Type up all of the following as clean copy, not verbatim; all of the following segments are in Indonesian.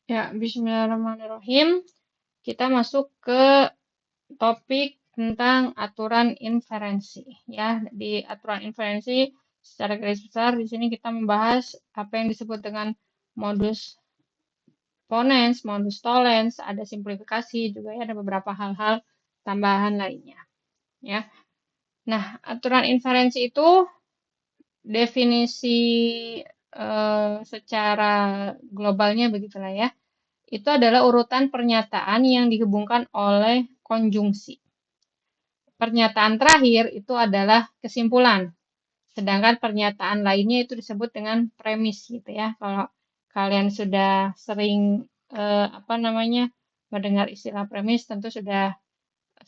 Ya, bismillahirrahmanirrahim. Kita masuk ke topik tentang aturan inferensi. Ya, di aturan inferensi secara garis besar di sini kita membahas apa yang disebut dengan modus ponens, modus tollens, ada simplifikasi juga ya, ada beberapa hal-hal tambahan lainnya. Ya, nah aturan inferensi itu definisi secara globalnya begitulah ya. Itu adalah urutan pernyataan yang dihubungkan oleh konjungsi. Pernyataan terakhir itu adalah kesimpulan, sedangkan pernyataan lainnya itu disebut dengan premis gitu ya. Kalau kalian sudah sering mendengar istilah premis, tentu sudah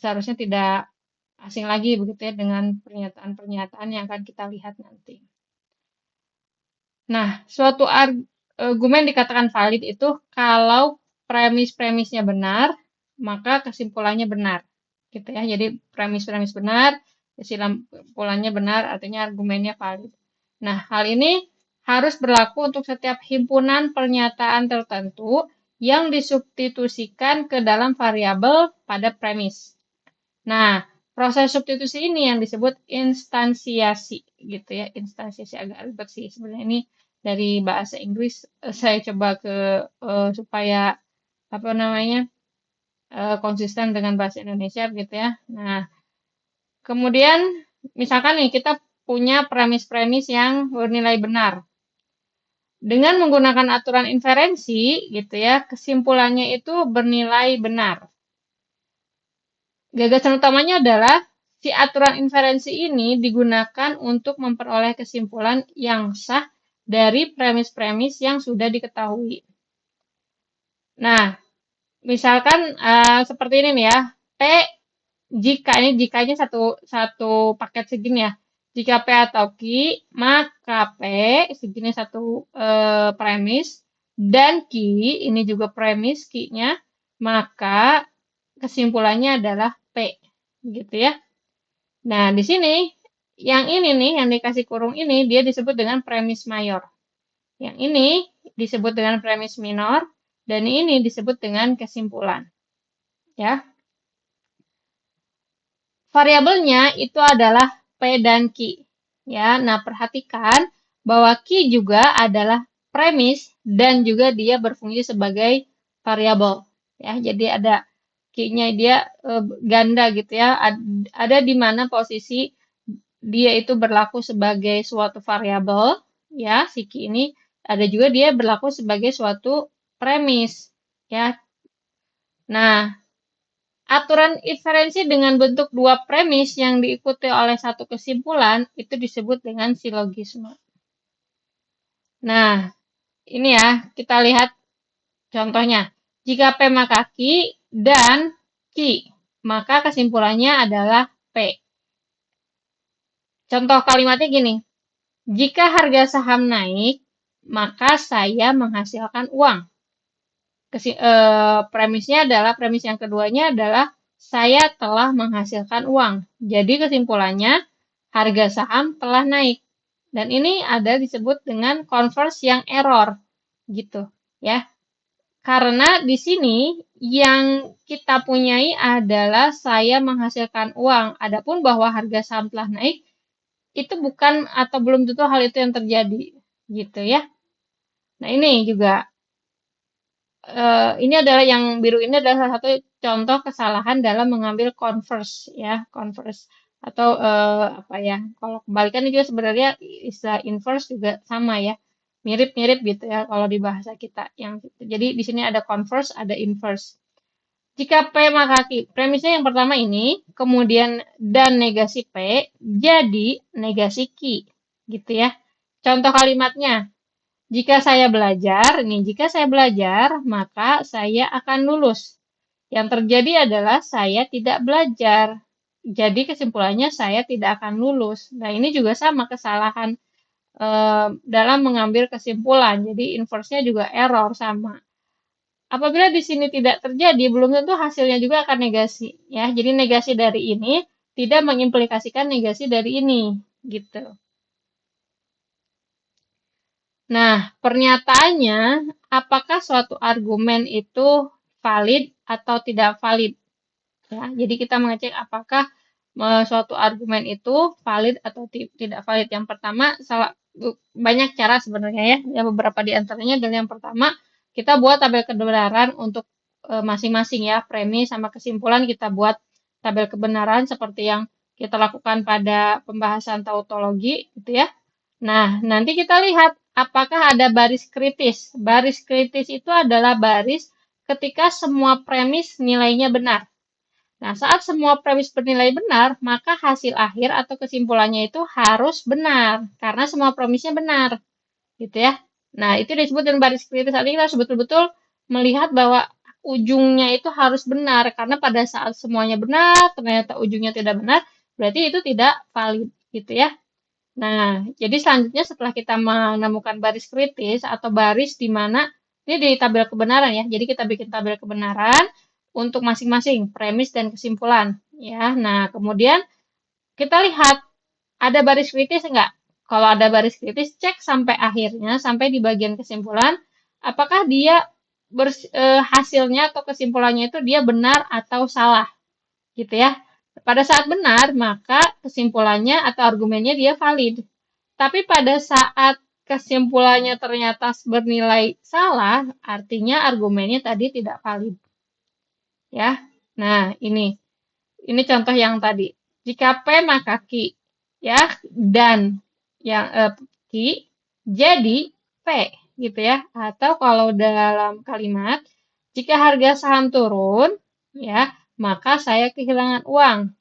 seharusnya tidak asing lagi begitu ya dengan pernyataan-pernyataan yang akan kita lihat nanti. Nah, suatu argumen dikatakan valid itu kalau premis-premisnya benar, maka kesimpulannya benar. Gitu ya. Jadi premis-premis benar, kesimpulannya benar, artinya argumennya valid. Nah, hal ini harus berlaku untuk setiap himpunan pernyataan tertentu yang disubstitusikan ke dalam variabel pada premis. Nah, proses substitusi ini yang disebut instansiasi gitu ya. Instansiasi agak ribet sih sebenarnya ini dari bahasa Inggris saya coba ke supaya konsisten dengan bahasa Indonesia gitu ya. Nah, kemudian misalkan nih kita punya premis-premis yang bernilai benar. Dengan menggunakan aturan inferensi gitu ya, kesimpulannya itu bernilai benar. Gagasan utamanya adalah si aturan inferensi ini digunakan untuk memperoleh kesimpulan yang sah dari premis-premis yang sudah diketahui. Nah, misalkan seperti ini nih ya, P jikanya satu paket segini ya. Jika P atau Q, maka P segini satu premis dan Q ini juga premis Q-nya, maka kesimpulannya adalah P gitu ya. Nah, di sini yang ini nih yang dikasih kurung ini dia disebut dengan premis mayor. Yang ini disebut dengan premis minor dan ini disebut dengan kesimpulan. Ya. Variabelnya itu adalah P dan Q. Ya, nah perhatikan bahwa Q juga adalah premis dan juga dia berfungsi sebagai variabel. Ya, jadi ada Q-nya dia ganda gitu ya. Ada di mana posisi dia itu berlaku sebagai suatu variabel, ya, si Q ini. Ada juga dia berlaku sebagai suatu premis, ya. Nah, aturan inferensi dengan bentuk dua premis yang diikuti oleh satu kesimpulan itu disebut dengan silogisme. Nah, ini ya, kita lihat contohnya. Jika P maka Q dan Q, maka kesimpulannya adalah P. Contoh kalimatnya gini. Jika harga saham naik, maka saya menghasilkan uang. Premisnya adalah, premis yang keduanya adalah saya telah menghasilkan uang. Jadi kesimpulannya harga saham telah naik. Dan ini ada disebut dengan converse yang error gitu ya. Karena di sini yang kita punyai adalah saya menghasilkan uang. Adapun bahwa harga saham telah naik itu bukan atau belum tentu hal itu yang terjadi gitu ya. Nah, ini juga ini adalah yang biru ini adalah salah satu contoh kesalahan dalam mengambil converse ya, converse atau kalau kebalikannya juga sebenarnya istilah inverse juga sama ya, mirip-mirip gitu ya kalau di bahasa kita yang jadi di sini ada converse, ada inverse. Jika P maka Q, premisnya yang pertama ini, kemudian dan negasi P jadi negasi Q gitu ya. Contoh kalimatnya, jika saya belajar, maka saya akan lulus. Yang terjadi adalah saya tidak belajar. Jadi kesimpulannya saya tidak akan lulus. Nah, ini juga sama kesalahan dalam mengambil kesimpulan. Jadi inverse-nya juga error sama. Apabila di sini tidak terjadi, belum tentu hasilnya juga akan negasi. Ya, jadi negasi dari ini tidak mengimplikasikan negasi dari ini, gitu. Nah, pernyataannya, apakah suatu argumen itu valid atau tidak valid? Ya, jadi kita mengecek apakah suatu argumen itu valid atau tidak valid. Yang pertama, banyak cara sebenarnya ya. Ya beberapa di antaranya dan yang pertama, kita buat tabel kebenaran untuk masing-masing ya, premis sama kesimpulan kita buat tabel kebenaran seperti yang kita lakukan pada pembahasan tautologi gitu ya. Nah, nanti kita lihat apakah ada baris kritis. Baris kritis itu adalah baris ketika semua premis nilainya benar. Nah, saat semua premis bernilai benar, maka hasil akhir atau kesimpulannya itu harus benar, karena semua premisnya benar, gitu ya. Nah, itu disebut dengan baris kritis. Artinya kita harus betul-betul melihat bahwa ujungnya itu harus benar, karena pada saat semuanya benar, ternyata ujungnya tidak benar, berarti itu tidak valid, gitu ya. Nah, jadi selanjutnya setelah kita menemukan baris kritis atau baris di mana ini di tabel kebenaran ya. Jadi kita bikin tabel kebenaran untuk masing-masing premis dan kesimpulan ya. Nah, kemudian kita lihat ada baris kritis enggak? Kalau ada baris kritis, cek sampai akhirnya, sampai di bagian kesimpulan, apakah dia hasilnya atau kesimpulannya itu dia benar atau salah, gitu ya. Pada saat benar, maka kesimpulannya atau argumennya dia valid. Tapi pada saat kesimpulannya ternyata bernilai salah, artinya argumennya tadi tidak valid. Ya. Nah, ini contoh yang tadi. Jika P maka Q, ya, dan yang Q jadi P, gitu ya. Atau kalau dalam kalimat, jika harga saham turun, ya, maka saya kehilangan uang.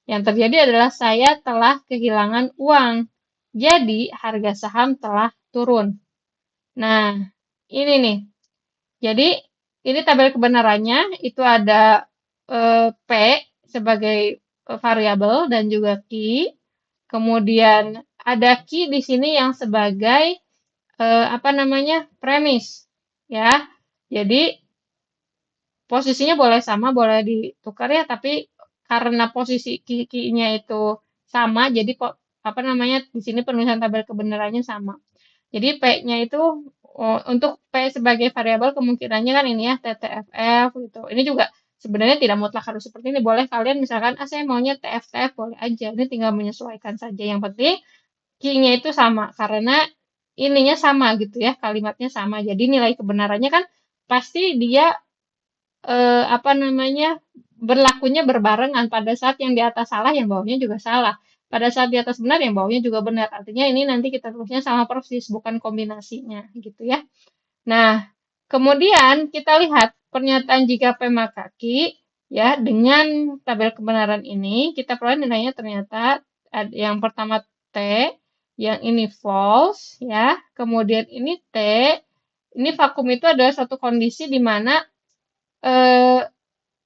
Yang terjadi adalah saya telah kehilangan uang. Jadi, harga saham telah turun. Nah, ini nih. Jadi, ini tabel kebenarannya. Itu ada P sebagai variabel dan juga Q. Kemudian ada Q di sini yang sebagai premis. Ya. Jadi, posisinya boleh sama, boleh ditukar ya, tapi karena posisi nya itu sama, jadi di sini penulisan tabel kebenarannya sama. Jadi P-nya itu untuk P sebagai variabel kemungkinannya kan ini ya TTFF gitu. Ini juga sebenarnya tidak mutlak harus seperti ini. Boleh kalian misalkan saya maunya TF-TF boleh aja. Ini tinggal menyesuaikan saja. Yang penting q-nya itu sama karena ininya sama gitu ya, kalimatnya sama. Jadi nilai kebenarannya kan pasti dia berlakunya berbarengan. Pada saat yang di atas salah, yang bawahnya juga salah. Pada saat di atas benar, yang bawahnya juga benar. Artinya ini nanti kita tulisnya sama persis, bukan kombinasinya, gitu ya. Nah, kemudian kita lihat pernyataan jika P maka Q, ya, dengan tabel kebenaran ini, kita peroleh nilainya ternyata yang pertama T, yang ini false, ya. Kemudian ini T, ini vakum itu adalah suatu kondisi di mana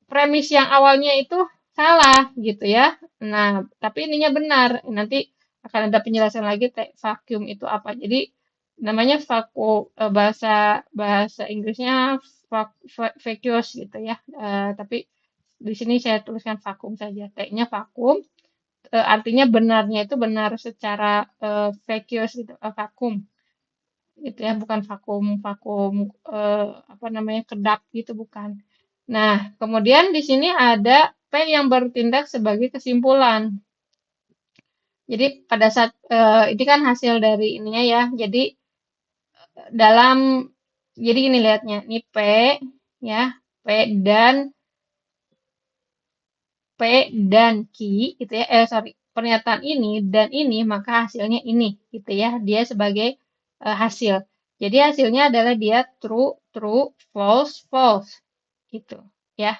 premis yang awalnya itu salah gitu ya. Nah, tapi ininya benar. Nanti akan ada penjelasan lagi vacuum itu apa. Jadi namanya vacuum bahasa Inggrisnya vacuous gitu ya. Tapi di sini saya tuliskan vakum saja. T-nya vakum. Artinya benarnya itu benar secara vacuous gitu, vakum gitu ya, bukan vakum vakum kedap gitu bukan. Nah, kemudian di sini ada P yang bertindak sebagai kesimpulan. Jadi pada saat ini kan hasil dari ininya ya. Jadi dalam jadi ini lihatnya, ini P ya, P dan P dan Q gitu ya. Pernyataan ini dan ini maka hasilnya ini gitu ya. Dia sebagai hasil. Jadi hasilnya adalah dia true, true, false, false gitu ya.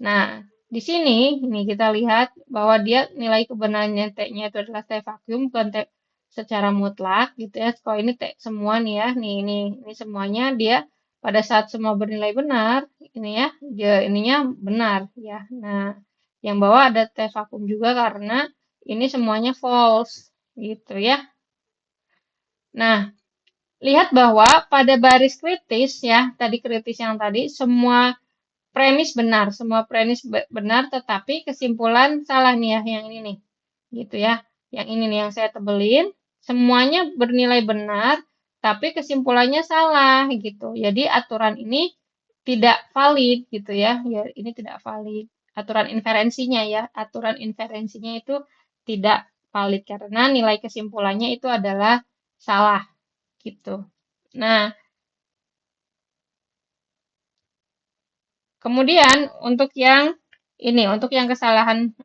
Nah, di sini ini kita lihat bahwa dia nilai kebenarannya T-nya itu adalah T vacuum bukan T secara mutlak gitu ya. Kalau ini T semua nih ya, nih ini semuanya dia pada saat semua bernilai benar, ini ya, dia ininya benar ya. Nah, yang bawah ada T vacuum juga karena ini semuanya false gitu ya. Nah, lihat bahwa pada baris kritis ya, tadi kritis yang tadi semua premis benar, semua premis benar, tetapi kesimpulan salah nih ya, yang ini nih, gitu ya. Yang ini nih yang saya tebelin, semuanya bernilai benar, tapi kesimpulannya salah gitu. Jadi aturan ini tidak valid gitu ya. Ya, ini tidak valid. Aturan inferensinya ya, aturan inferensinya itu tidak valid karena nilai kesimpulannya itu adalah salah gitu. Nah, kemudian untuk yang kesalahan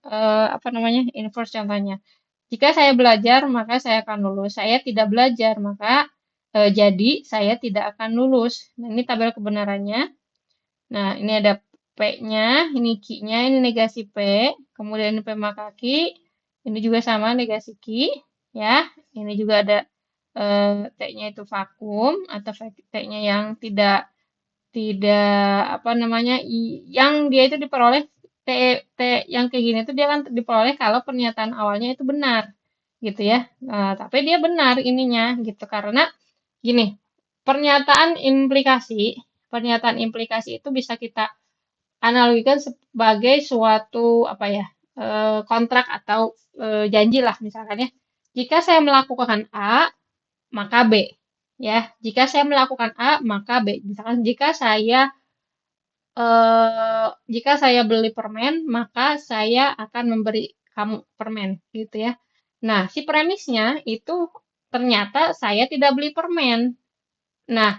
apa namanya inverse contohnya. Jika saya belajar, maka saya akan lulus. Saya tidak belajar, maka jadi saya tidak akan lulus. Nah, ini tabel kebenarannya. Nah, ini ada P-nya, ini Q-nya, ini negasi P, kemudian P maka Q, ini juga sama negasi Q, ya. Ini juga ada T-nya itu vakum atau T-nya yang tidak apa namanya yang dia itu diperoleh T T yang kayak gini itu dia kan diperoleh kalau pernyataan awalnya itu benar gitu ya. Nah, tapi dia benar ininya gitu karena gini, pernyataan implikasi itu bisa kita analogikan sebagai suatu apa ya kontrak atau janji lah misalkan ya. Jika saya melakukan A, maka B. Ya, jika saya melakukan A, maka B. Misalkan jika saya beli permen, maka saya akan memberi kamu permen, gitu ya. Nah, si premisnya itu ternyata saya tidak beli permen. Nah,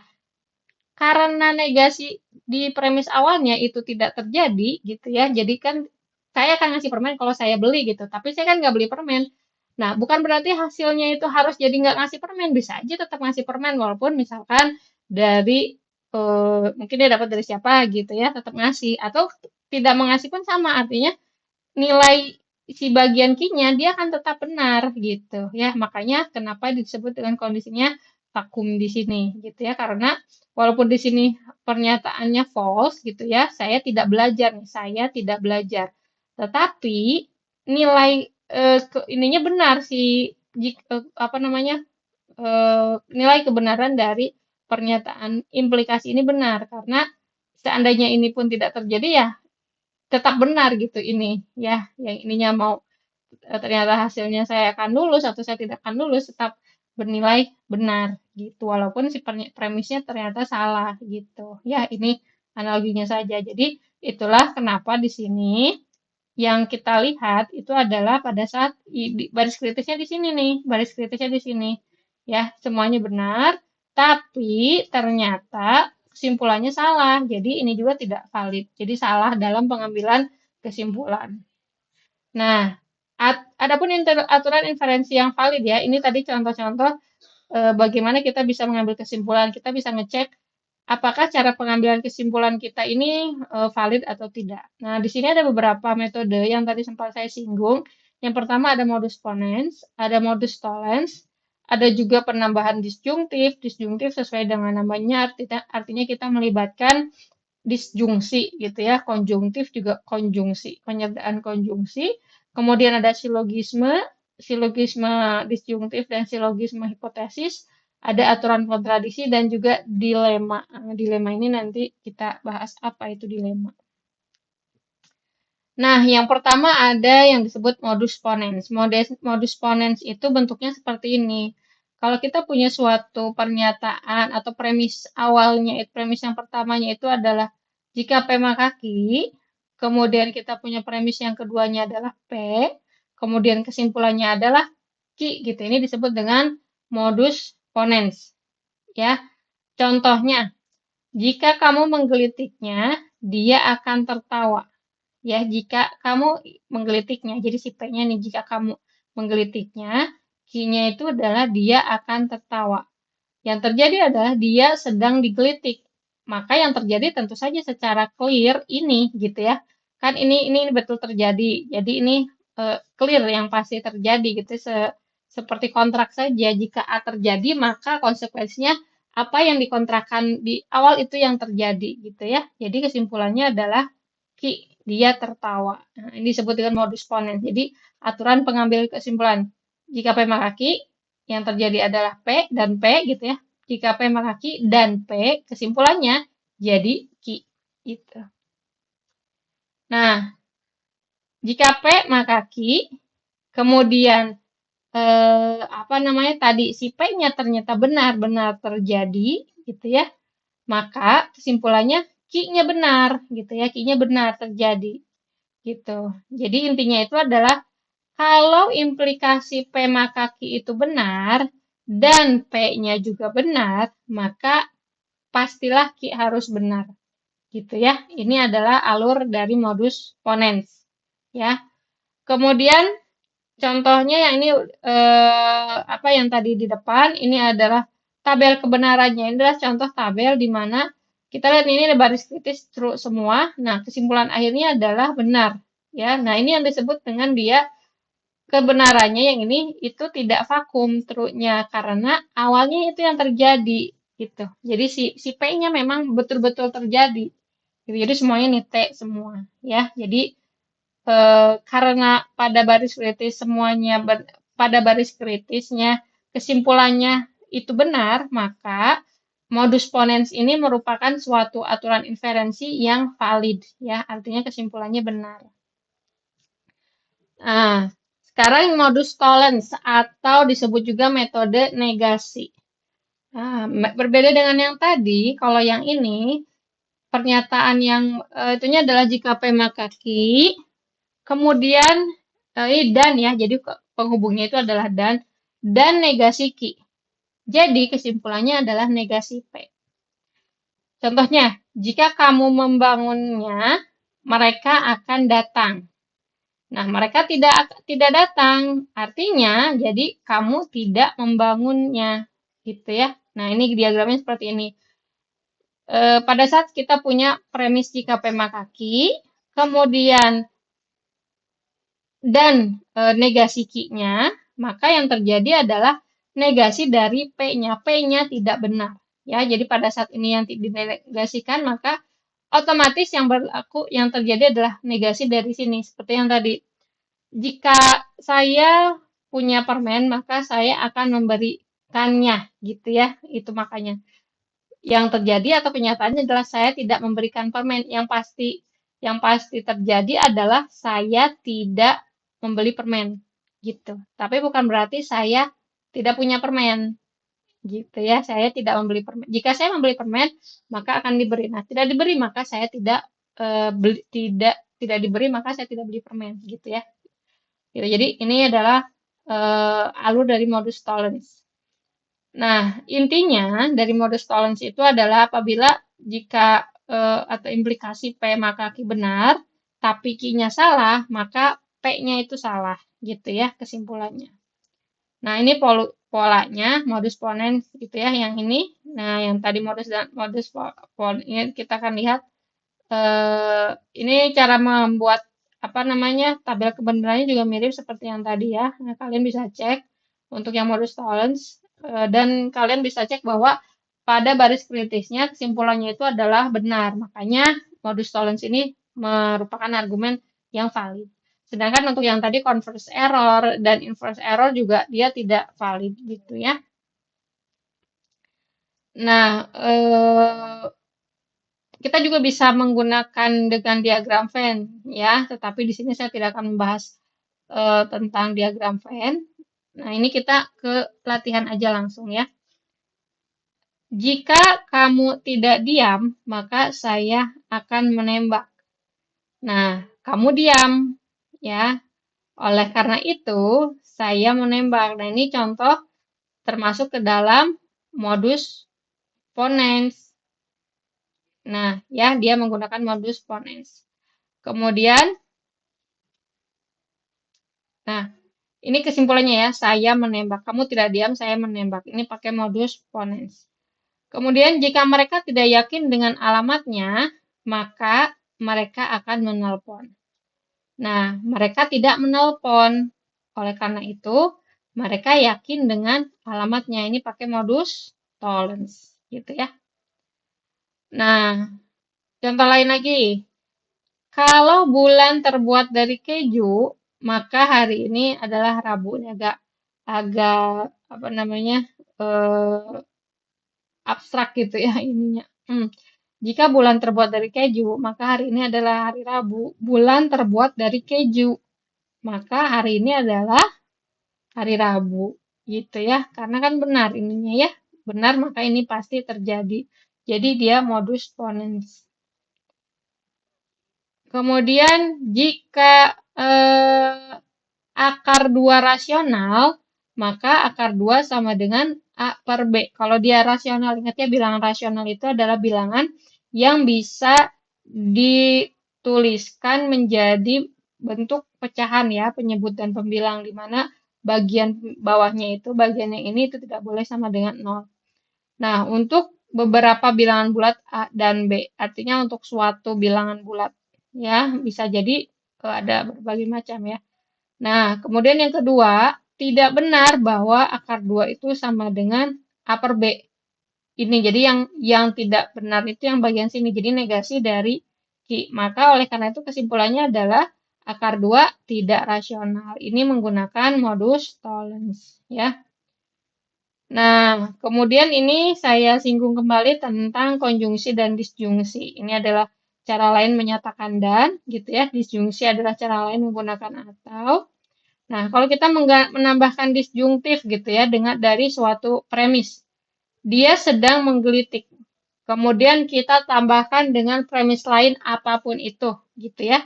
karena negasi di premis awalnya itu tidak terjadi, gitu ya. Jadi kan saya akan ngasih permen kalau saya beli gitu, tapi saya kan nggak beli permen. Nah, bukan berarti hasilnya itu harus jadi nggak ngasih permen, bisa aja tetap ngasih permen walaupun misalkan dari mungkin dia dapat dari siapa gitu ya, tetap ngasih atau tidak mengasih pun sama, artinya nilai si bagian key-nya dia akan tetap benar gitu ya. Makanya kenapa disebut dengan kondisinya vakum di sini gitu ya, karena walaupun di sini pernyataannya false gitu ya, saya tidak belajar nih, saya tidak belajar. Tetapi nilai ininya benar si apa namanya nilai kebenaran dari pernyataan implikasi ini benar karena seandainya ini pun tidak terjadi ya tetap benar gitu ini ya yang ininya mau ternyata hasilnya saya akan lulus atau saya tidak akan lulus tetap bernilai benar gitu walaupun si premisnya ternyata salah gitu ya ini analoginya saja jadi itulah kenapa di sini yang kita lihat itu adalah pada saat baris kritisnya di sini nih, baris kritisnya di sini. Ya, semuanya benar, tapi ternyata kesimpulannya salah. Jadi ini juga tidak valid. Jadi salah dalam pengambilan kesimpulan. Nah, adapun aturan inferensi yang valid ya, ini tadi contoh-contoh bagaimana kita bisa mengambil kesimpulan. Kita bisa ngecek apakah cara pengambilan kesimpulan kita ini valid atau tidak. Nah, di sini ada beberapa metode yang tadi sempat saya singgung. Yang pertama ada modus ponens, ada modus tollens, ada juga penambahan disjungtif. Disjungtif sesuai dengan namanya artinya kita melibatkan disjungsi gitu ya. Konjungtif juga konjungsi, penyertaan konjungsi. Kemudian ada silogisme, silogisme disjungtif dan silogisme hipotesis ada aturan kontradiksi dan juga dilema. Nah, dilema ini nanti kita bahas apa itu dilema. Nah, yang pertama ada yang disebut modus ponens. Modus ponens itu bentuknya seperti ini. Kalau kita punya suatu pernyataan atau premis awalnya, premis yang pertamanya itu adalah jika P maka Q, kemudian kita punya premis yang keduanya adalah P, kemudian kesimpulannya adalah Q gitu. Ini disebut dengan modus ponens. Ya, contohnya, jika kamu menggelitiknya, dia akan tertawa. Ya, jika kamu menggelitiknya, jadi si P-nya nih, jika kamu menggelitiknya, Q-nya itu adalah dia akan tertawa. Yang terjadi adalah dia sedang digelitik. Maka yang terjadi tentu saja secara clear ini gitu ya. Kan ini betul terjadi. Jadi ini clear yang pasti terjadi gitu. Seperti kontrak saja. Jika A terjadi maka konsekuensinya apa yang dikontrakkan di awal itu yang terjadi gitu ya. Jadi kesimpulannya adalah dia tertawa. Nah, ini disebut dengan modus ponens. Jadi aturan pengambil kesimpulan. Jika P maka Q, yang terjadi adalah P dan P gitu ya. Jika P maka Q dan P, kesimpulannya jadi Q. Gitu. Nah, jika P maka Q, kemudian apa namanya tadi si P-nya ternyata benar-benar terjadi gitu ya, maka kesimpulannya Q-nya benar gitu ya, Q-nya benar terjadi gitu. Jadi intinya itu adalah kalau implikasi P maka Q itu benar dan P-nya juga benar, maka pastilah Q harus benar gitu ya. Ini adalah alur dari modus ponens ya. Kemudian contohnya yang ini apa yang tadi di depan ini adalah tabel kebenarannya. Ini adalah contoh tabel di mana kita lihat ini ada baris kritis true semua. Nah, kesimpulan akhirnya adalah benar ya. Nah, ini yang disebut dengan dia kebenarannya yang ini itu tidak vakum true-nya karena awalnya itu yang terjadi gitu. Jadi si P-nya memang betul-betul terjadi. Gitu. Jadi semuanya nih T semua ya. Jadi karena pada baris kritis semuanya pada baris kritisnya kesimpulannya itu benar, maka modus ponens ini merupakan suatu aturan inferensi yang valid ya, artinya kesimpulannya benar. Nah, sekarang modus tollens atau disebut juga metode negasi. Nah, berbeda dengan yang tadi, kalau yang ini pernyataan yang itunya adalah jika P maka Q, kemudian ini dan ya, jadi penghubungnya itu adalah dan negasi Q. Jadi kesimpulannya adalah negasi P. Contohnya, jika kamu membangunnya, mereka akan datang. Nah, mereka tidak datang, artinya jadi kamu tidak membangunnya, gitu ya. Nah, ini diagramnya seperti ini. Pada saat kita punya premis jika P maka Q, kemudian dan negasi Q-nya, maka yang terjadi adalah negasi dari P-nya. P-nya tidak benar. Ya, jadi pada saat ini yang dinegasikan, maka otomatis yang berlaku, yang terjadi adalah negasi dari sini. Seperti yang tadi. Jika saya punya permen, maka saya akan memberikannya, gitu ya. Itu makanya. Yang terjadi atau kenyataannya adalah saya tidak memberikan permen. Yang pasti terjadi adalah saya tidak membeli permen, gitu. Tapi bukan berarti saya tidak punya permen, gitu ya. Saya tidak membeli permen. Jika saya membeli permen, maka akan diberi. Nah, tidak diberi maka saya tidak tidak diberi maka saya tidak beli permen, gitu ya. Gitu. Jadi ini adalah alur dari modus tollens. Nah, intinya dari modus tollens itu adalah apabila jika atau implikasi P maka Q benar, tapi Q-nya salah, maka P-nya itu salah, gitu ya kesimpulannya. Nah, ini polanya modus ponens gitu ya, yang ini. Nah, yang tadi modus ini kita akan lihat ini cara membuat apa namanya tabel kebenarannya juga mirip seperti yang tadi ya. Nah, kalian bisa cek untuk yang modus tollens dan kalian bisa cek bahwa pada baris kritisnya kesimpulannya itu adalah benar. Makanya modus tollens ini merupakan argumen yang valid. Sedangkan untuk yang tadi converse error dan inverse error juga dia tidak valid gitu ya. Nah, kita juga bisa menggunakan dengan diagram Venn ya, tetapi di sini saya tidak akan membahas tentang diagram Venn. Nah, ini kita ke latihan aja langsung ya. Jika kamu tidak diam, maka saya akan menembak. Nah, kamu diam ya. Oleh karena itu, saya menembak. Nah, ini contoh termasuk ke dalam modus ponens. Nah, ya, dia menggunakan modus ponens. Kemudian, nah, ini kesimpulannya ya, saya menembak. Kamu tidak diam, saya menembak. Ini pakai modus ponens. Kemudian, jika mereka tidak yakin dengan alamatnya, maka mereka akan menelpon. Nah, mereka tidak menelpon. Oleh karena itu, mereka yakin dengan alamatnya. Ini pakai modus tollens, gitu ya. Nah, contoh lain lagi. Kalau bulan terbuat dari keju, maka hari ini adalah Rabu. Ini agak apa namanya abstrak gitu ya ininya. Jika bulan terbuat dari keju, maka hari ini adalah hari Rabu. Bulan terbuat dari keju, maka hari ini adalah hari Rabu gitu ya. Karena kan benar ininya ya. Benar maka ini pasti terjadi. Jadi dia modus ponens. Kemudian jika akar 2 rasional, maka akar 2 sama dengan A per B. Kalau dia rasional, ingat ya bilangan rasional itu adalah bilangan yang bisa dituliskan menjadi bentuk pecahan ya, penyebut dan pembilang, di mana bagian bawahnya itu, bagian yang ini itu tidak boleh sama dengan 0. Nah, untuk beberapa bilangan bulat A dan B, artinya untuk suatu bilangan bulat, ya, bisa jadi ada berbagai macam ya. Nah, kemudian yang kedua, tidak benar bahwa akar 2 itu sama dengan A per B. Ini jadi yang tidak benar itu yang bagian sini. Jadi negasi dari Q. Maka oleh karena itu kesimpulannya adalah akar 2 tidak rasional. Ini menggunakan modus tollens ya. Nah, kemudian ini saya singgung kembali tentang konjungsi dan disjungsi. Ini adalah cara lain menyatakan dan gitu ya. Disjungsi adalah cara lain menggunakan atau. Nah, kalau kita menambahkan disjungtif gitu ya dengan dari suatu premis. Dia sedang menggelitik. Kemudian kita tambahkan dengan premis lain apapun itu gitu ya.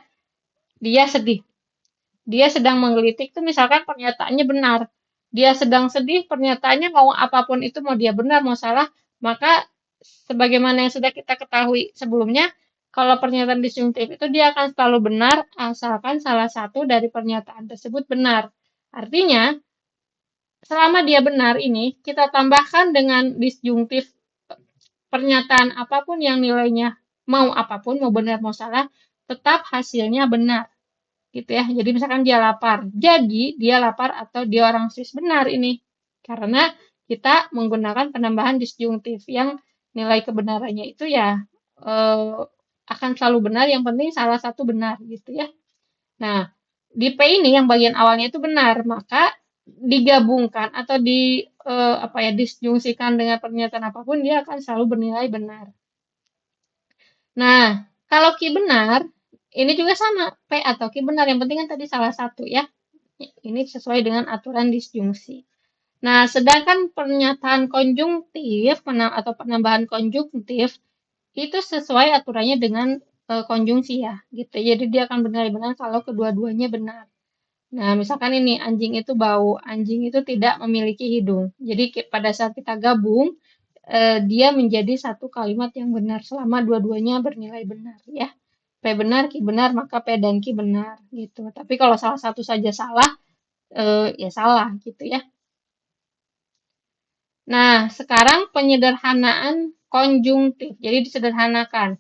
Dia sedih. Dia sedang menggelitik itu misalkan pernyataannya benar. Dia sedang sedih, pernyataannya mau apapun itu, mau dia benar, mau salah, maka sebagaimana yang sudah kita ketahui sebelumnya, kalau pernyataan disjungtif itu dia akan selalu benar asalkan salah satu dari pernyataan tersebut benar. Artinya, selama dia benar ini, kita tambahkan dengan disjungtif pernyataan apapun yang nilainya mau apapun, mau benar, mau salah, tetap hasilnya benar gitu ya. Jadi misalkan dia lapar, jadi dia lapar atau dia orang Swiss benar ini. Karena kita menggunakan penambahan disjungtif yang nilai kebenarannya itu ya akan selalu benar, yang penting salah satu benar gitu ya. Nah, di P ini yang bagian awalnya itu benar, maka digabungkan atau apa ya disjungsikan dengan pernyataan apapun dia akan selalu bernilai benar. Nah, kalau Q benar, ini juga sama, P atau Q benar, yang penting kan tadi salah satu ya. Ini sesuai dengan aturan disjungsi. Nah, sedangkan pernyataan konjungtif atau penambahan konjungtif itu sesuai aturannya dengan konjungsi ya, gitu. Jadi dia akan benar-benar kalau kedua-duanya benar. Nah, misalkan ini anjing itu bau, anjing itu tidak memiliki hidung. Jadi pada saat kita gabung, dia menjadi satu kalimat yang benar selama dua-duanya bernilai benar ya. P benar, Q benar, maka P dan Q benar gitu. Tapi kalau salah satu saja salah, ya salah gitu ya. Nah, sekarang penyederhanaan konjungtif. Jadi disederhanakan.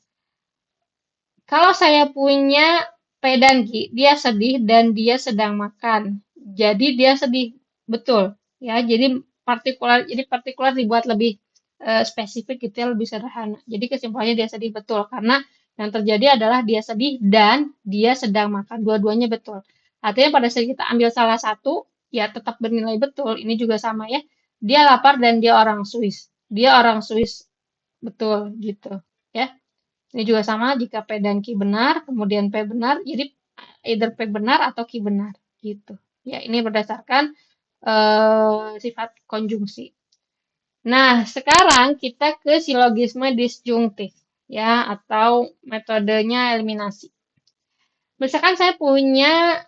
Kalau saya punya P dan Q, dia sedih dan dia sedang makan. Jadi dia sedih, betul. Ya, jadi partikular dibuat lebih spesifik gitu ya, lebih sederhana. Jadi kesimpulannya dia sedih betul karena yang terjadi adalah dia sedih dan dia sedang makan. Dua-duanya betul. Artinya pada saat kita ambil salah satu, ya tetap bernilai betul. Ini juga sama ya. Dia lapar dan dia orang Swiss. Dia orang Swiss, betul gitu. Ya. Ini juga sama jika P dan Q benar, kemudian P benar, jadi either P benar atau Q benar gitu. Ya, ini berdasarkan sifat konjungsi. Nah, sekarang kita ke silogisme disjungtif ya atau metodenya eliminasi. Misalkan saya punya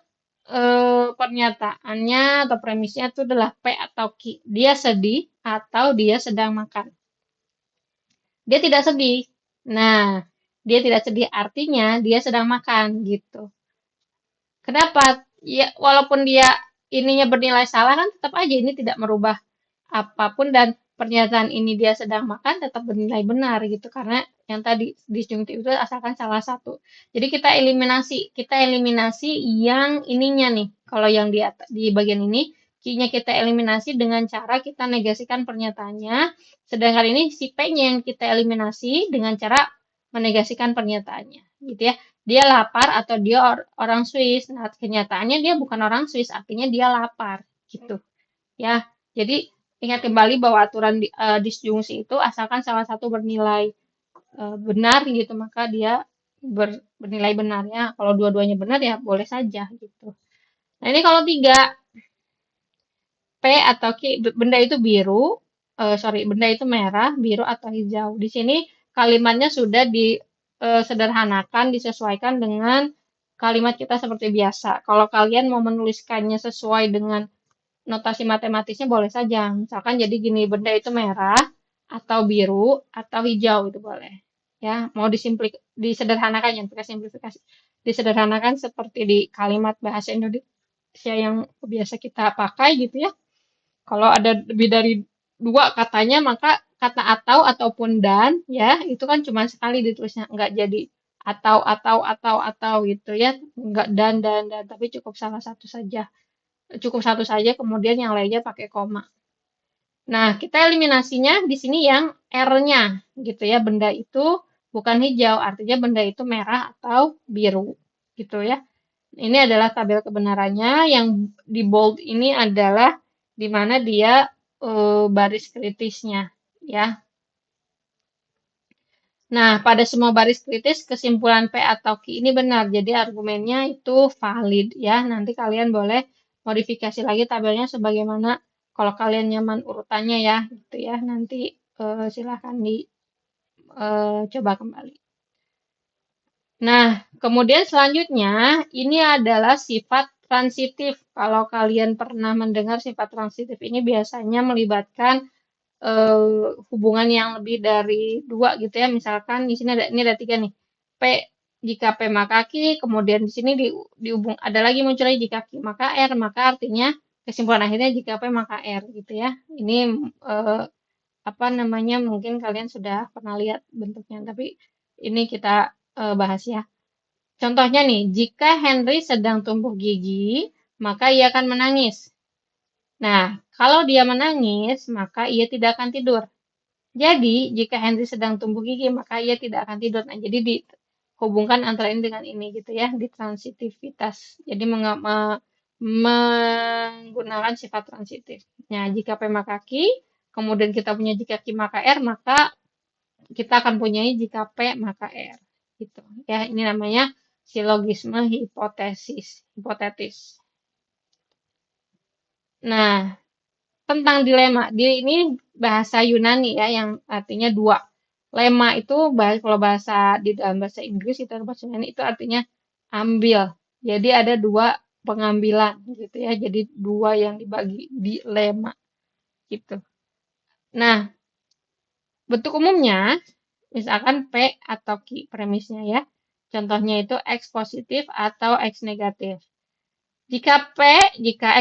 pernyataannya atau premisnya itu adalah P atau Q. Dia sedih atau dia sedang makan. Dia tidak sedih. Nah, dia tidak sedih artinya dia sedang makan gitu. Kenapa? Ya, walaupun dia ininya bernilai salah kan tetap aja ini tidak merubah apapun dan pernyataan ini dia sedang makan tetap bernilai benar gitu karena yang tadi disjungtif itu asalkan salah satu. Jadi kita eliminasi yang ininya nih. Kalau yang di bagian ini Q-nya kita eliminasi dengan cara kita negasikan pernyataannya, sedangkan ini si P-nya yang kita eliminasi dengan cara menegasikan pernyataannya, gitu ya. Dia lapar atau dia orang Swiss. Nah, kenyataannya dia bukan orang Swiss, artinya dia lapar, gitu. Ya, jadi ingat kembali bahwa aturan disjungsi itu asalkan salah satu bernilai benar gitu, maka dia bernilai benarnya. Kalau dua-duanya benar ya boleh saja gitu. Nah, ini kalau tiga. P atau Q, benda itu biru, benda itu merah, biru atau hijau. Di sini kalimatnya sudah disederhanakan, disesuaikan dengan kalimat kita seperti biasa. Kalau kalian mau menuliskannya sesuai dengan notasi matematisnya boleh saja. Misalkan jadi gini, benda itu merah atau biru atau hijau itu boleh. Ya, mau disederhanakan yang pakai simplifikasi. Disederhanakan seperti di kalimat bahasa Indonesia yang biasa kita pakai gitu ya. Kalau ada lebih dari dua katanya, maka kata ataupun dan ya itu kan cuma sekali ditulisnya, nggak jadi atau gitu ya, nggak dan tapi cukup satu saja, kemudian yang lainnya pakai koma. Nah, kita eliminasinya di sini yang R-nya gitu ya, benda itu bukan hijau, artinya benda itu merah atau biru gitu ya. Ini adalah tabel kebenarannya, yang di bold ini adalah di mana dia baris kritisnya ya. Nah, pada semua baris kritis kesimpulan P atau Q ini benar. Jadi argumennya itu valid ya. Nanti kalian boleh modifikasi lagi tabelnya sebagaimana kalau kalian nyaman urutannya ya gitu ya. Nanti silahkan dicoba kembali. Nah, kemudian selanjutnya ini adalah sifat transitif. Kalau kalian pernah mendengar sifat transitif ini biasanya melibatkan hubungan yang lebih dari dua gitu ya. Misalkan di sini ada tiga nih. P jika P maka Q, kemudian di sini dihubung ada lagi muncul lagi jika Q maka R, maka artinya kesimpulan akhirnya jika P maka R gitu ya. Ini apa namanya, mungkin kalian sudah pernah lihat bentuknya, tapi ini kita bahas ya. Contohnya nih, jika Henry sedang tumbuh gigi, maka ia akan menangis. Nah, kalau dia menangis, maka ia tidak akan tidur. Jadi, jika Henry sedang tumbuh gigi, maka ia tidak akan tidur. Nah, jadi dihubungkan antara ini dengan ini gitu ya, di transitivitas. Jadi menggunakan sifat transitif. Nah, jika P maka Q, kemudian kita punya jika Q maka R, maka kita akan punyai jika P maka R. Gitu ya, ini namanya silogisme hipotetis. Nah, tentang dilema. Ini bahasa Yunani ya, yang artinya dua. Lema itu kalau bahasa di dalam bahasa Inggris itu bahasa Yunani itu artinya ambil. Jadi ada dua pengambilan gitu ya. Jadi dua yang dibagi dilema gitu. Nah, bentuk umumnya misalkan P atau Q premisnya ya. Contohnya itu X positif atau X negatif. Jika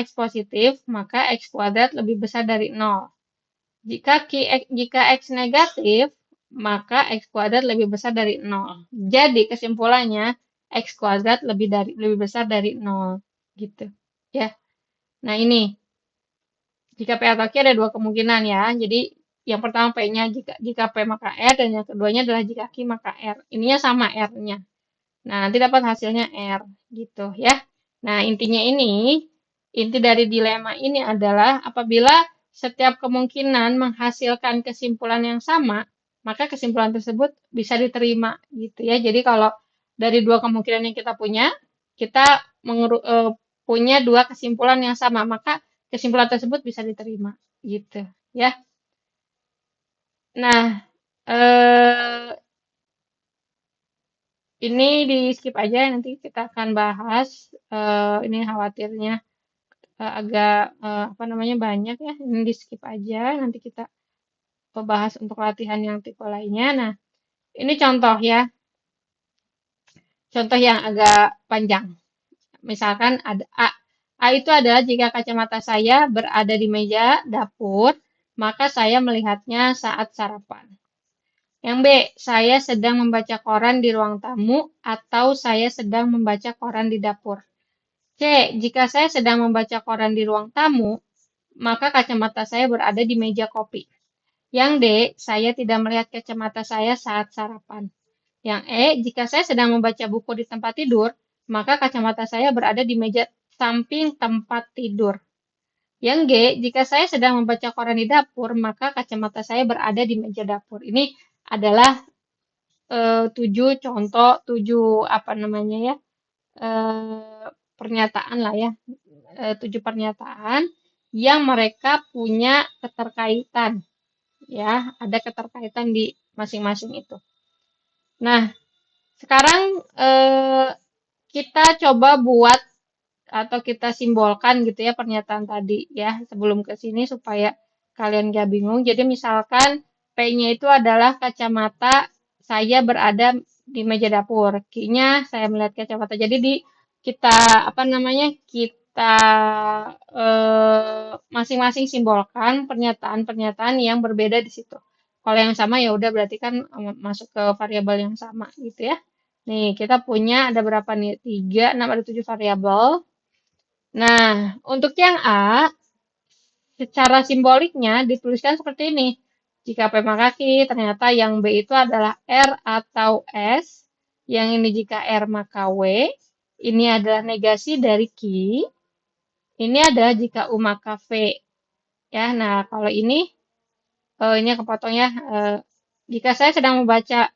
X positif, maka X kuadrat lebih besar dari 0. Jika X negatif, maka X kuadrat lebih besar dari 0. Jadi kesimpulannya X kuadrat lebih besar dari 0. Gitu. Ya. Nah, ini. Jika P atau Q ada dua kemungkinan ya. Jadi yang pertama P-nya jika P maka R, dan yang keduanya adalah jika Q maka R. Ininya sama R-nya. Nah, nanti dapat hasilnya R gitu ya. Nah, inti dari dilema ini adalah apabila setiap kemungkinan menghasilkan kesimpulan yang sama, maka kesimpulan tersebut bisa diterima gitu ya. Jadi kalau dari dua kemungkinan yang kita punya, kita punya dua kesimpulan yang sama, maka kesimpulan tersebut bisa diterima gitu ya. Nah, ini di skip aja, nanti kita akan bahas. Ini khawatirnya agak apa namanya banyak ya. Ini di skip aja, nanti kita bahas untuk latihan yang tipe lainnya. Nah, ini contoh ya. Contoh yang agak panjang. Misalkan ada A. A itu adalah jika kacamata saya berada di meja dapur, maka saya melihatnya saat sarapan. Yang B, saya sedang membaca koran di ruang tamu atau saya sedang membaca koran di dapur. C, jika saya sedang membaca koran di ruang tamu, maka kacamata saya berada di meja kopi. Yang D, saya tidak melihat kacamata saya saat sarapan. Yang E, jika saya sedang membaca buku di tempat tidur, maka kacamata saya berada di meja samping tempat tidur. Yang G, jika saya sedang membaca koran di dapur, maka kacamata saya berada di meja dapur. Ini adalah 7 apa namanya ya, pernyataan lah ya, 7 pernyataan yang mereka punya keterkaitan, ya, ada keterkaitan di masing-masing itu. Nah, sekarang kita coba buat atau kita simbolkan gitu ya pernyataan tadi ya sebelum ke sini supaya kalian gak bingung. Jadi misalkan P-nya itu adalah kacamata saya berada di meja dapur. Q-nya saya melihat kacamata. Jadi kita apa namanya? Kita masing-masing simbolkan pernyataan-pernyataan yang berbeda di situ. Kalau yang sama ya udah berarti kan masuk ke variabel yang sama gitu ya. Nih, kita punya ada berapa nih? 3, 6, ada 7 variabel. Nah, untuk yang A, secara simboliknya dituliskan seperti ini. Jika P maka Q, ternyata yang B itu adalah R atau S. Yang ini jika R maka W. Ini adalah negasi dari Q. Ini adalah jika U maka V. Ya, nah kalau ini kepotong ya. Jika saya sedang membaca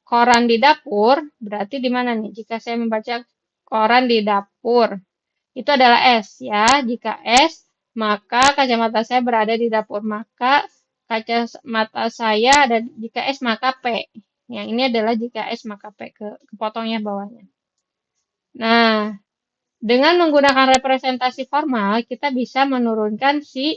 koran di dapur, berarti di mana nih? Jika saya membaca koran di dapur, itu adalah S ya. Jika S, maka kacamata saya berada di dapur. Maka kacamata saya ada jika S maka P. Yang ini adalah jika S maka P. Kepotongnya bawahnya. Nah, dengan menggunakan representasi formal, kita bisa menurunkan si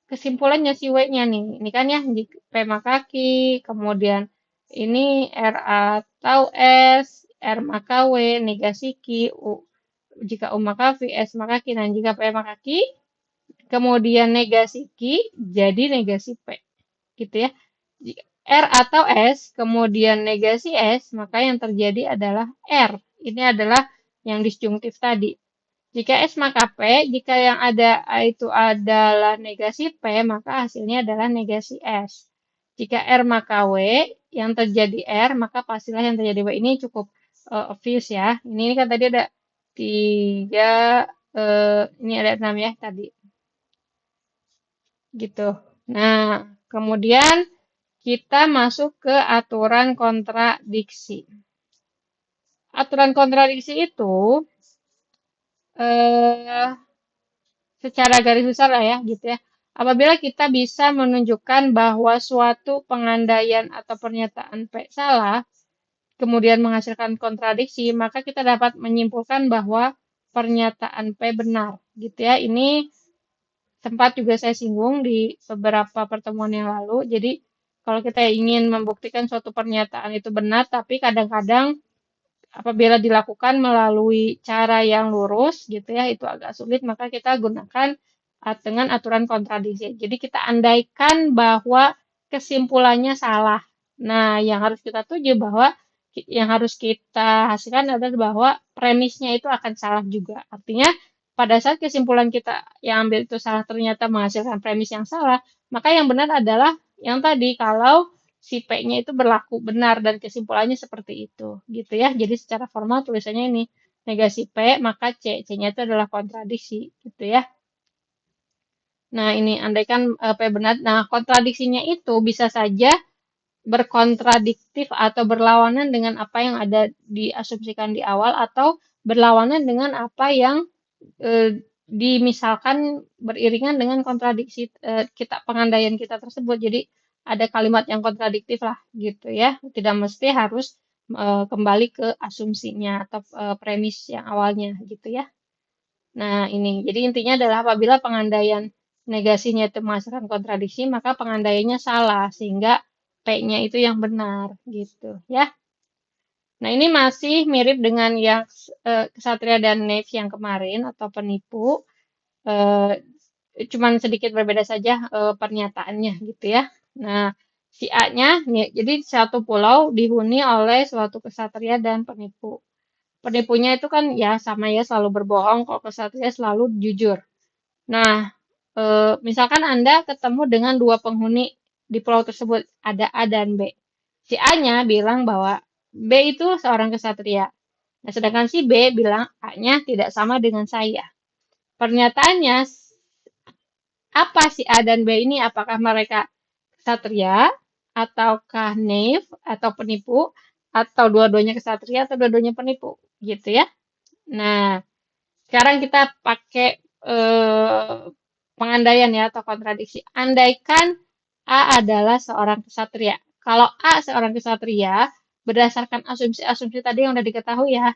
kesimpulannya si W-nya nih. Ini kan ya, P maka Q, kemudian ini R atau S, R maka W, negasi Q, U. Jika U maka V, S maka Q, dan jika P maka Q, kemudian negasi Q, jadi negasi P. Gitu ya. R atau S, kemudian negasi S, maka yang terjadi adalah R. Ini adalah yang disjungtif tadi. Jika S maka P, jika yang ada itu adalah negasi P, maka hasilnya adalah negasi S. Jika R maka W, yang terjadi R, maka pastilah yang terjadi W. Ini cukup obvious ya. Ini kan tadi ada 3, ini ada 6 ya tadi. Gitu. Nah, kemudian kita masuk ke aturan kontradiksi. Aturan kontradiksi itu eh, secara garis besar lah ya gitu ya. Apabila kita bisa menunjukkan bahwa suatu pengandaian atau pernyataan P salah, kemudian menghasilkan kontradiksi, maka kita dapat menyimpulkan bahwa pernyataan P benar gitu ya. Ini sempat juga saya singgung di beberapa pertemuan yang lalu. Jadi kalau kita ingin membuktikan suatu pernyataan itu benar, tapi kadang-kadang apabila dilakukan melalui cara yang lurus gitu ya, itu agak sulit, maka kita gunakan dengan aturan kontradiksi. Jadi kita andaikan bahwa kesimpulannya salah. Nah, yang harus kita tuju bahwa yang harus kita hasilkan adalah bahwa premisnya itu akan salah juga. Artinya pada saat kesimpulan kita yang ambil itu salah ternyata menghasilkan premis yang salah, maka yang benar adalah yang tadi kalau si P-nya itu berlaku benar dan kesimpulannya seperti itu gitu ya. Jadi secara formal tulisannya ini negasi P maka C-nya itu adalah kontradiksi gitu ya. Nah, ini andaikan P benar. Nah, kontradiksinya itu bisa saja berkontradiktif atau berlawanan dengan apa yang ada diasumsikan di awal atau berlawanan dengan apa yang dimisalkan beriringan dengan kontradiksi pengandaian kita tersebut. Jadi ada kalimat yang kontradiktif lah gitu ya. Tidak mesti harus kembali ke asumsinya atau premis yang awalnya gitu ya. Nah, ini. Jadi intinya adalah apabila pengandaian negasinya itu menghasilkan kontradiksi, maka pengandaiannya salah sehingga P-nya itu yang benar gitu ya. Nah, ini masih mirip dengan yang Ksatria dan Knave yang kemarin atau penipu. Cuman sedikit berbeda saja pernyataannya gitu ya. Nah, si A-nya, jadi satu pulau dihuni oleh suatu kesatria dan penipu. Penipunya itu kan ya sama ya selalu berbohong, kalau kesatria selalu jujur. Nah, misalkan Anda ketemu dengan dua penghuni di pulau tersebut, ada A dan B. Si A-nya bilang bahwa B itu seorang kesatria. Nah, sedangkan si B bilang A-nya tidak sama dengan saya. Pernyataannya, apa si A dan B ini? Apakah mereka kesatria, ataukah knave, atau penipu, atau dua-duanya kesatria, atau dua-duanya penipu, gitu ya. Nah, sekarang kita pakai pengandaian ya atau kontradiksi. Andaikan A adalah seorang kesatria. Kalau A seorang kesatria, berdasarkan asumsi-asumsi tadi yang udah diketahui ya,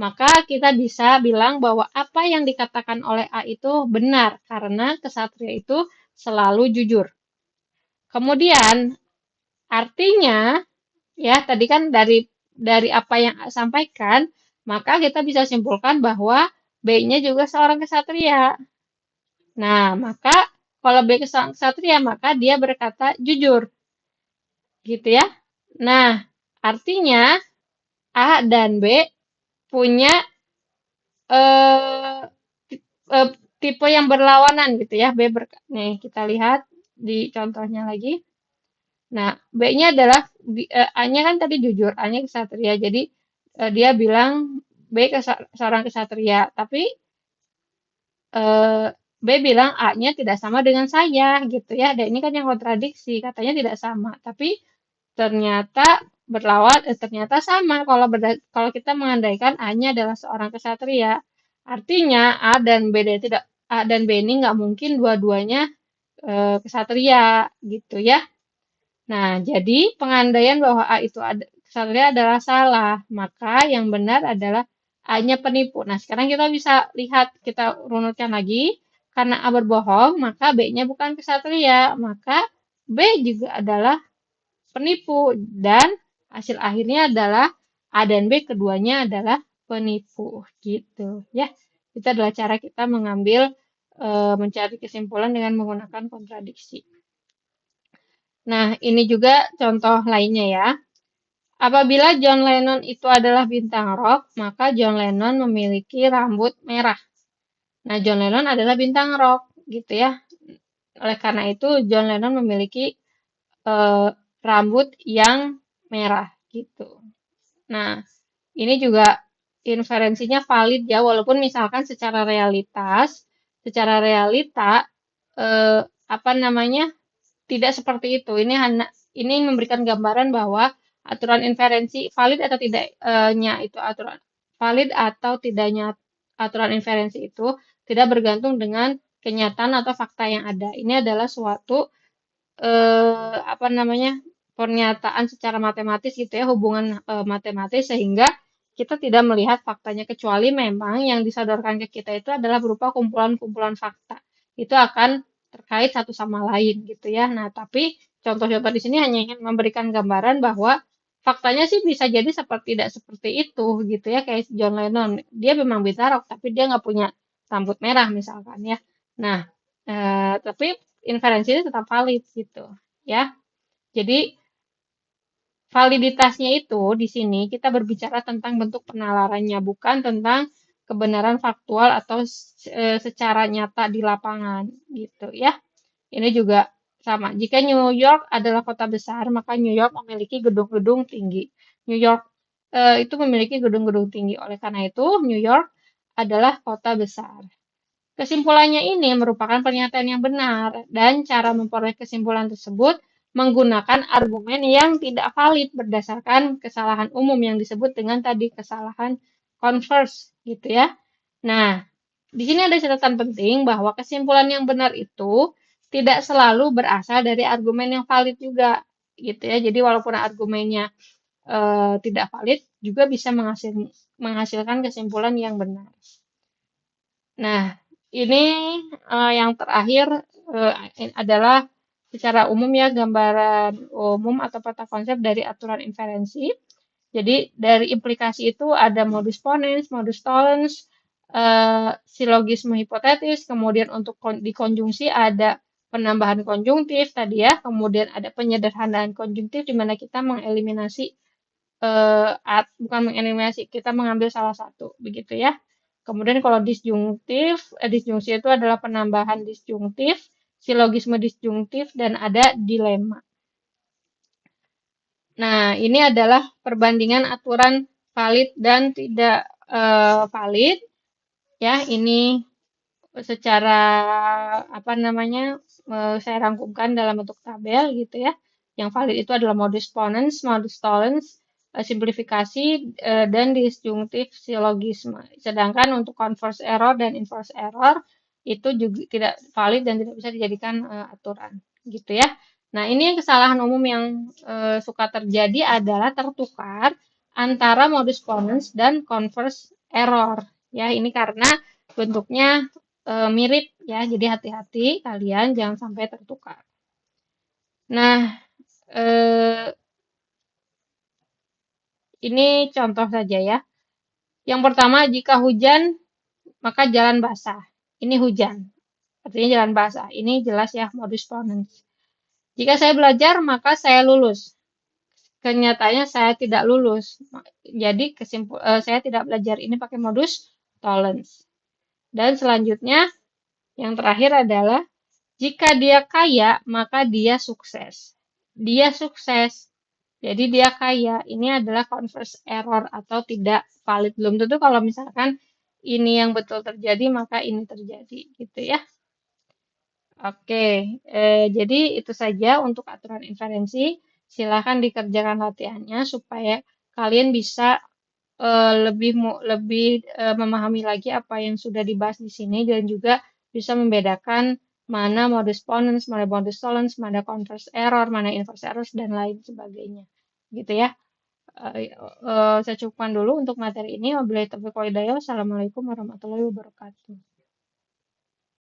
maka kita bisa bilang bahwa apa yang dikatakan oleh A itu benar karena kesatria itu selalu jujur. Kemudian artinya ya tadi kan dari apa yang A sampaikan, maka kita bisa simpulkan bahwa B-nya juga seorang kesatria. Nah, maka kalau B kesatria, maka dia berkata jujur, gitu ya. Nah, artinya A dan B punya eh, eh, tipe yang berlawanan gitu ya. Nih kita lihat di contohnya lagi. Nah, B-nya adalah A-nya kan tadi jujur, A-nya kesatria. Jadi dia bilang B seorang kesatria, tapi eh, B bilang A-nya tidak sama dengan saya gitu ya. Dan ini kan yang kontradiksi, katanya tidak sama. Tapi ternyata ternyata sama kalau kita mengandaikan A-nya adalah seorang kesatria. Artinya A dan B ini nggak mungkin dua-duanya kesatria gitu ya. Nah, jadi pengandaian bahwa A itu kesatria adalah salah. Maka yang benar adalah A-nya penipu. Nah, sekarang kita bisa lihat, kita runutkan lagi. Karena A berbohong, maka B-nya bukan kesatria. Maka B juga adalah penipu. Dan hasil akhirnya adalah A dan B keduanya adalah penipu. Gitu ya. Itu adalah cara kita mencari kesimpulan dengan menggunakan kontradiksi. Nah, ini juga contoh lainnya ya. Apabila John Lennon itu adalah bintang rock, maka John Lennon memiliki rambut merah. Nah, John Lennon adalah bintang rock, gitu ya. Oleh karena itu, John Lennon memiliki eh, rambut yang merah, gitu. Nah, ini juga inferensinya valid ya, walaupun misalkan secara realita, eh, apa namanya, tidak seperti itu. Ini memberikan gambaran bahwa aturan inferensi valid atau tidaknya itu aturan valid atau tidaknya aturan inferensi itu tidak bergantung dengan kenyataan atau fakta yang ada. Ini adalah suatu apa namanya pernyataan secara matematis gitu ya, hubungan matematis sehingga kita tidak melihat faktanya kecuali memang yang disodorkan ke kita itu adalah berupa kumpulan-kumpulan fakta. Itu akan terkait satu sama lain gitu ya. Nah, tapi contoh-contoh di sini hanya ingin memberikan gambaran bahwa faktanya sih bisa jadi tidak seperti itu gitu ya, kayak John Lennon. Dia memang bitarok, tapi dia nggak punya rambut merah misalkan ya. Nah, tapi inferensinya tetap valid gitu ya. Jadi validitasnya itu di sini kita berbicara tentang bentuk penalarannya, bukan tentang kebenaran faktual atau secara nyata di lapangan gitu ya. Ini juga sama. Jika New York adalah kota besar, maka New York memiliki gedung-gedung tinggi. New York itu memiliki gedung-gedung tinggi. Oleh karena itu, New York adalah kota besar. Kesimpulannya ini merupakan pernyataan yang benar, dan cara memperoleh kesimpulan tersebut menggunakan argumen yang tidak valid berdasarkan kesalahan umum yang disebut dengan tadi kesalahan converse gitu ya. Nah, di sini ada catatan penting bahwa kesimpulan yang benar itu tidak selalu berasal dari argumen yang valid juga gitu ya. Jadi walaupun argumennya tidak valid juga bisa menghasilkan kesimpulan yang benar. Nah, ini yang terakhir adalah secara umum ya gambaran umum atau peta konsep dari aturan inferensi. Jadi dari implikasi itu ada modus ponens, modus tollens, silogisme hipotetis, kemudian untuk dikonjungsi ada penambahan konjungtif tadi ya, kemudian ada penyederhanaan konjungtif di mana kita mengeliminasi bukan mengeliminasi, kita mengambil salah satu begitu ya. Kemudian kalau disjungsi itu adalah penambahan disjungtif, silogisme disjungtif, dan ada dilema. Nah, ini adalah perbandingan aturan valid dan tidak valid. Ya, ini secara apa namanya saya rangkumkan dalam bentuk tabel gitu ya. Yang valid itu adalah modus ponens, modus tollens, simplifikasi dan disjungtif silogisme. Sedangkan untuk converse error dan inverse error itu juga tidak valid dan tidak bisa dijadikan aturan, gitu ya. Nah, ini yang kesalahan umum yang suka terjadi adalah tertukar antara modus ponens dan converse error. Ya, ini karena bentuknya mirip ya, jadi hati-hati kalian jangan sampai tertukar. Nah, eh, ini contoh saja ya. Yang pertama, jika hujan, maka jalan basah. Ini hujan, artinya jalan basah. Ini jelas ya modus ponens. Jika saya belajar, maka saya lulus. Kenyataannya saya tidak lulus. Jadi saya tidak belajar ini pakai modus tollens. Dan selanjutnya, yang terakhir adalah jika dia kaya, maka dia sukses. Dia sukses. Jadi dia kaya. Ini adalah converse error atau tidak valid. Belum tentu kalau misalkan ini yang betul terjadi, maka ini terjadi. Gitu ya. Oke, jadi itu saja untuk aturan inferensi. Silakan dikerjakan latihannya supaya kalian bisa lebih memahami lagi apa yang sudah dibahas di sini dan juga bisa membedakan mana modus ponens, mana modus tollens, mana converse error, mana inverse errors dan lain sebagainya. Gitu ya. Saya cukupkan dulu untuk materi ini. Wabillahi taufiq wal hidayah. Wassalamualaikum warahmatullahi wabarakatuh.